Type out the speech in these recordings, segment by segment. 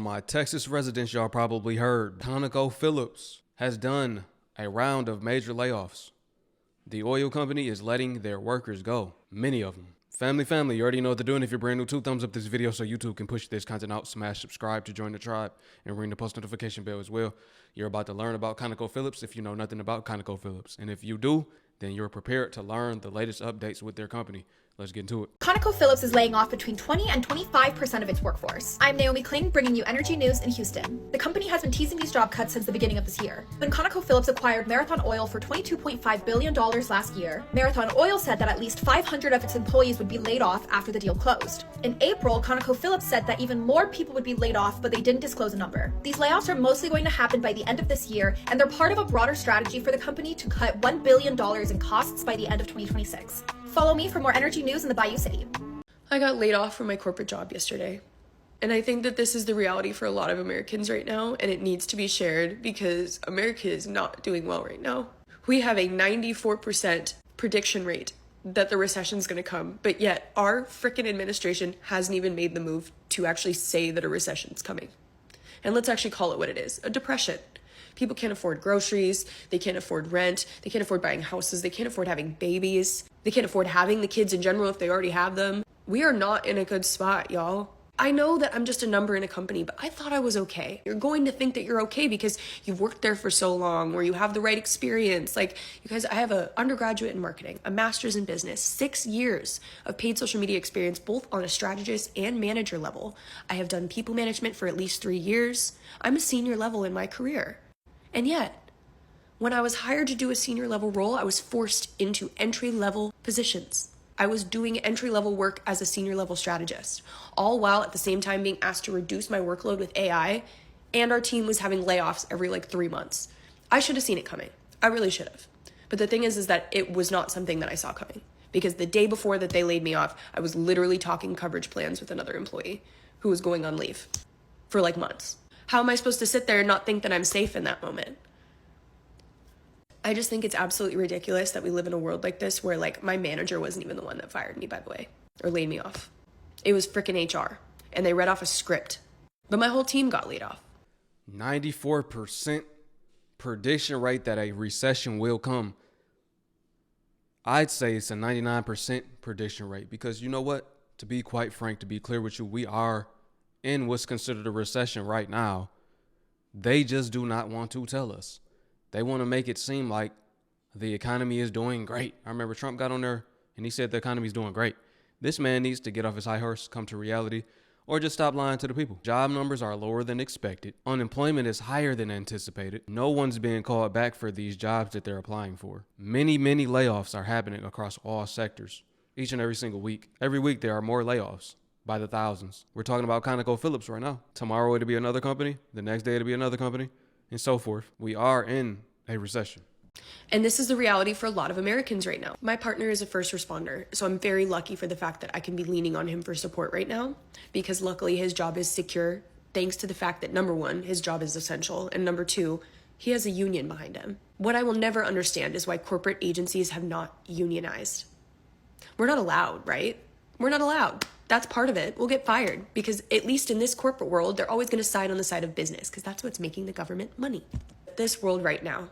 my Texas residents, y'all probably heard ConocoPhillips has done a round of major layoffs. The oil company is letting their workers go, many of them. Family, you already know what to do, and if you're brand new, 2 thumbs up this video so YouTube can push this content out. Smash subscribe to join the tribe and ring the post notification bell as well. You're about to learn about ConocoPhillips if you know nothing about ConocoPhillips. And if you do, then you're prepared to learn the latest updates with their company. Let's get into it. ConocoPhillips is laying off between 20 and 25% of its workforce. I'm Naomi Kling, bringing you energy news in Houston. The company has been teasing these job cuts since the beginning of this year. When ConocoPhillips acquired Marathon Oil for $22.5 billion last year, Marathon Oil said that at least 500 of its employees would be laid off after the deal closed. In April, ConocoPhillips said that even more people would be laid off, but they didn't disclose a number. These layoffs are mostly going to happen by the end of this year, and they're part of a broader strategy for the company to cut $1 billion in costs by the end of 2026. Follow me for more energy news in the Bayou City. I got laid off from my corporate job yesterday. And I think that this is the reality for a lot of Americans right now, and it needs to be shared because America is not doing well right now. We have a 94% prediction rate that the recession is going to come, but yet our frickin' administration hasn't even made the move to actually say that a recession is coming. And let's actually call it what it is, a depression. People can't afford groceries, they can't afford rent, they can't afford buying houses, they can't afford having babies, they can't afford having the kids in general if they already have them. We are not in a good spot, y'all. I know that I'm just a number in a company, but I thought I was okay. You're going to think that you're okay because you've worked there for so long or you have the right experience. Like, you guys, I have an undergraduate in marketing, a master's in business, 6 years of paid social media experience, both on a strategist and manager level. I have done people management for at least 3 years. I'm a senior level in my career. And yet, when I was hired to do a senior level role, I was forced into entry level positions. I was doing entry level work as a senior level strategist, all while at the same time being asked to reduce my workload with AI, and our team was having layoffs every 3 months. I should have seen it coming. I really should have. But the thing is that it was not something that I saw coming, because the day before that they laid me off, I was literally talking coverage plans with another employee who was going on leave for months. How am I supposed to sit there and not think that I'm safe in that moment? I just think it's absolutely ridiculous that we live in a world like this where my manager wasn't even the one that fired me, by the way, or laid me off. It was frickin' HR, and they read off a script. But my whole team got laid off. 94% prediction rate that a recession will come. I'd say it's a 99% prediction rate because you know what? To be quite frank, to be clear with you, we are in what's considered a recession right now. They just do not want to tell us. They want to make it seem like the economy is doing great. I remember Trump got on there and he said the economy is doing great. This man needs to get off his high horse, come to reality, or just stop lying to the people. Job numbers are lower than expected. Unemployment is higher than anticipated. No one's being called back for these jobs that they're applying for. Many layoffs are happening across all sectors each and every single week. Every week there are more layoffs. By the thousands. We're talking about ConocoPhillips right now. Tomorrow it'll be another company. The next day it'll be another company, and so forth. We are in a recession. And this is the reality for a lot of Americans right now. My partner is a first responder, so I'm very lucky for the fact that I can be leaning on him for support right now, because luckily his job is secure, thanks to the fact that number one, his job is essential, and number two, he has a union behind him. What I will never understand is why corporate agencies have not unionized. We're not allowed, right? We're not allowed. That's part of it. We'll get fired because at least in this corporate world, they're always going to side on the side of business because that's what's making the government money. This world right now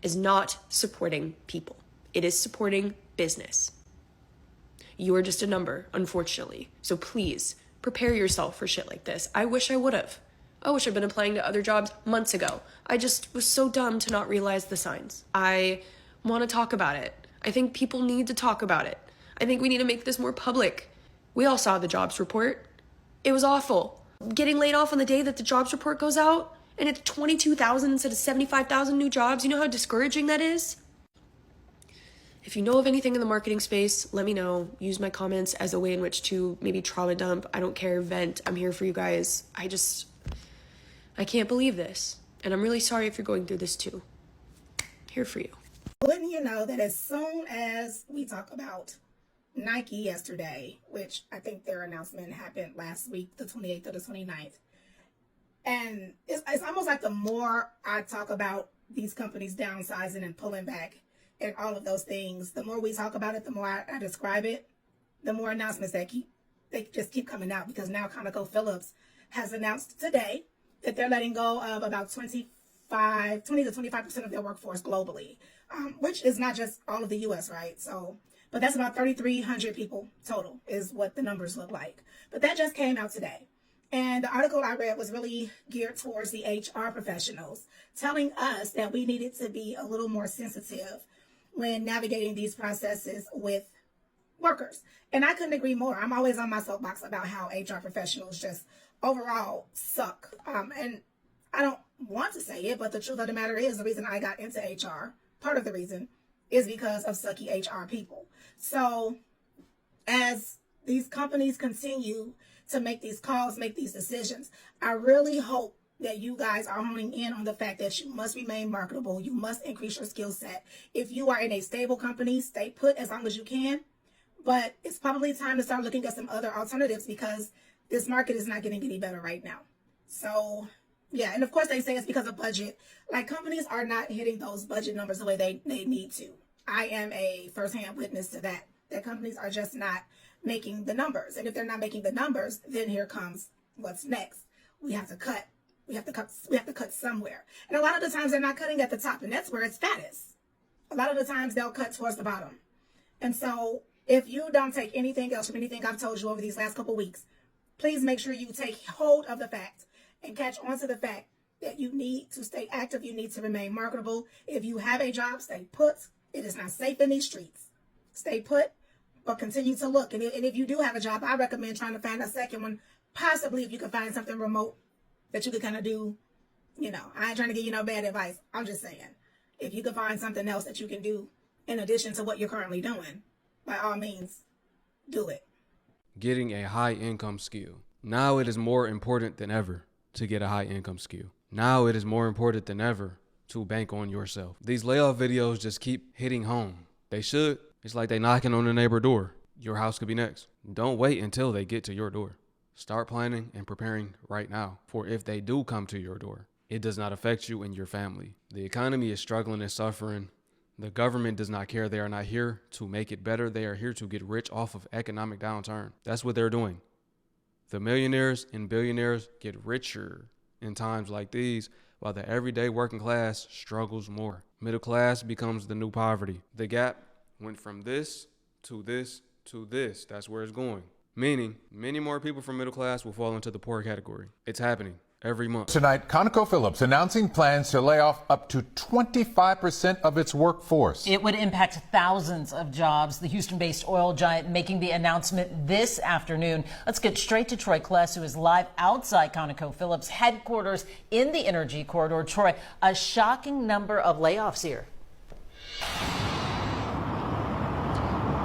is not supporting people. It is supporting business. You are just a number, unfortunately. So please prepare yourself for shit like this. I wish I would have. I wish I'd been applying to other jobs months ago. I just was so dumb to not realize the signs. I want to talk about it. I think people need to talk about it. I think we need to make this more public. We all saw the jobs report. It was awful. Getting laid off on the day that the jobs report goes out and it's 22,000 instead of 75,000 new jobs. You know how discouraging that is? If you know of anything in the marketing space, let me know. Use my comments as a way in which to maybe trauma dump. I don't care, vent. I'm here for you guys. I can't believe this. And I'm really sorry if you're going through this too. Here for you. Wouldn't you know that as soon as we talk about Nike yesterday, which I think their announcement happened last week, the 28th or the 29th. And it's almost like the more I talk about these companies downsizing and pulling back and all of those things, the more we talk about it, the more I describe it, the more announcements they just keep coming out, because now ConocoPhillips has announced today that they're letting go of about 20 to 25% of their workforce globally, which is not just all of the U.S., right? So, but that's about 3,300 people total is what the numbers look like. But that just came out today. And the article I read was really geared towards the HR professionals, telling us that we needed to be a little more sensitive when navigating these processes with workers. And I couldn't agree more. I'm always on my soapbox about how HR professionals just overall suck. And I don't want to say it, but the truth of the matter is the reason I got into HR, part of the reason, is because of sucky HR people. So as these companies continue to make these calls, make these decisions, I really hope that you guys are honing in on the fact that you must remain marketable. You must increase your skill set. If you are in a stable company, stay put as long as you can. But it's probably time to start looking at some other alternatives because this market is not getting any better right now. So, yeah. And of course, they say it's because of budget. Like, companies are not hitting those budget numbers the way they need to. I am a firsthand witness to that companies are just not making the numbers. And if they're not making the numbers, then here comes what's next. We have to cut. We have to cut somewhere. And a lot of the times they're not cutting at the top, and that's where it's fattest. A lot of the times they'll cut towards the bottom. And so if you don't take anything else from anything I've told you over these last couple of weeks, please make sure you take hold of the fact and catch on to the fact that you need to stay active. You need to remain marketable. If you have a job, stay put. It is not safe in these streets. Stay put, but continue to look. And if you do have a job, I recommend trying to find a second one, possibly if you can find something remote that you could kind of do. You know, I ain't trying to give you no bad advice. I'm just saying, if you can find something else that you can do in addition to what you're currently doing, by all means, do it. Getting a high income skill. Now it is more important than ever to get a high income skill. Now it is more important than ever to bank on yourself. These layoff videos just keep hitting home. They should. It's like they knocking on the neighbor door. Your house could be next. Don't wait until they get to your door. Start planning and preparing right now for if they do come to your door. It does not affect you and your family. The economy is struggling and suffering. The government does not care. They are not here to make it better. They are here to get rich off of economic downturn. That's what they're doing. The millionaires and billionaires get richer in times like these, while the everyday working class struggles more. Middle class becomes the new poverty. The gap went from this to this to this. That's where it's going. Meaning, many more people from middle class will fall into the poor category. It's happening every month. Tonight, ConocoPhillips announcing plans to lay off up to 25% of its workforce. It would impact thousands of jobs. The Houston-based oil giant making the announcement this afternoon. Let's get straight to Troy Kless, who is live outside ConocoPhillips headquarters in the energy corridor. Troy, a shocking number of layoffs here.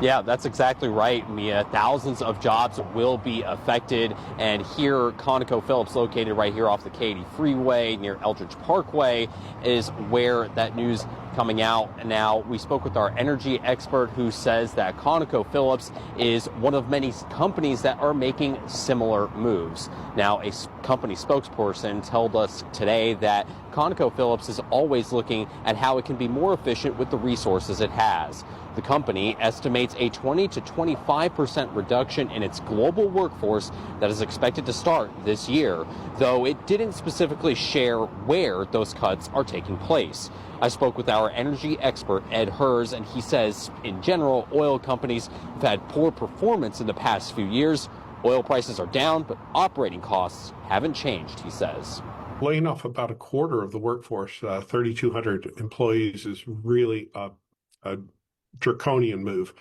Yeah, that's exactly right, Mia. Thousands of jobs will be affected. And here, ConocoPhillips, located right here off the Katy Freeway near Eldridge Parkway, is where that news coming out. Now, we spoke with our energy expert who says that ConocoPhillips is one of many companies that are making similar moves. Now, a company spokesperson told us today that ConocoPhillips is always looking at how it can be more efficient with the resources it has. The company estimates a 20 to 25% reduction in its global workforce that is expected to start this year, though it didn't specifically share where those cuts are taking place. I spoke with our energy expert, Ed Hers, and he says, in general, oil companies have had poor performance in the past few years. Oil prices are down, but operating costs haven't changed, he says. Laying off about a quarter of the workforce, 3,200 employees, is really a draconian move.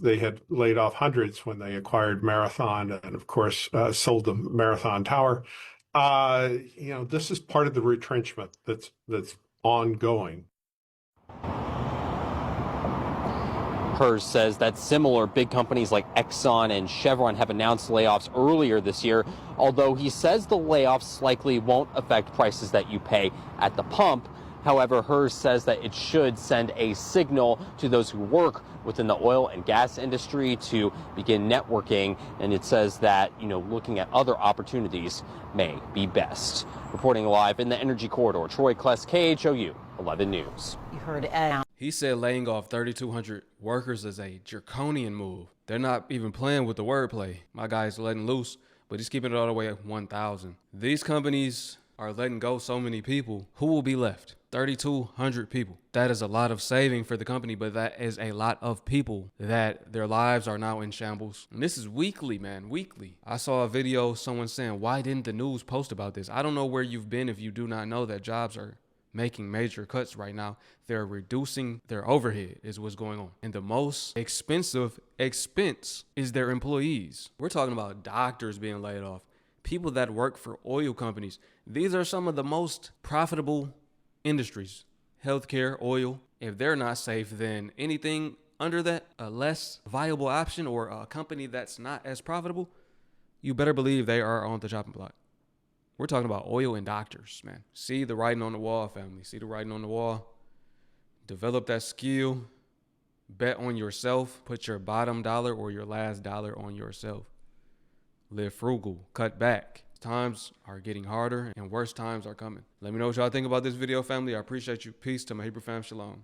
They had laid off hundreds when they acquired Marathon and, of course, sold the Marathon Tower. This is part of the retrenchment that's ongoing. Hers says that similar big companies like Exxon and Chevron have announced layoffs earlier this year, although he says the layoffs likely won't affect prices that you pay at the pump. However, Hers says that it should send a signal to those who work within the oil and gas industry to begin networking. And it says that, looking at other opportunities may be best. Reporting live in the energy corridor, Troy Kless, KHOU 11 News. You heard Ed. He said laying off 3,200 workers is a draconian move. They're not even playing with the wordplay. My guy's letting loose but he's keeping it all the way at 1,000. These companies are letting go so many people. Who will be left? 3,200 people. That is a lot of saving for the company, but that is a lot of people that their lives are now in shambles. And this is weekly, man, weekly. I saw a video, someone saying, why didn't the news post about this? I don't know where you've been if you do not know that jobs are making major cuts right now. They're reducing their overhead is what's going on. And the most expensive expense is their employees. We're talking about doctors being laid off, people that work for oil companies. These are some of the most profitable industries. Healthcare, oil. If they're not safe, then anything under that, a less viable option or a company that's not as profitable, you better believe they are on the chopping block. We're talking about oil and doctors, man. See the writing on the wall, family. See the writing on the wall. Develop that skill. Bet on yourself. Put your bottom dollar or your last dollar on yourself. Live frugal. Cut back. Times are getting harder and worse times are coming. Let me know what y'all think about this video, family. I appreciate you. Peace to my Hebrew fam. Shalom.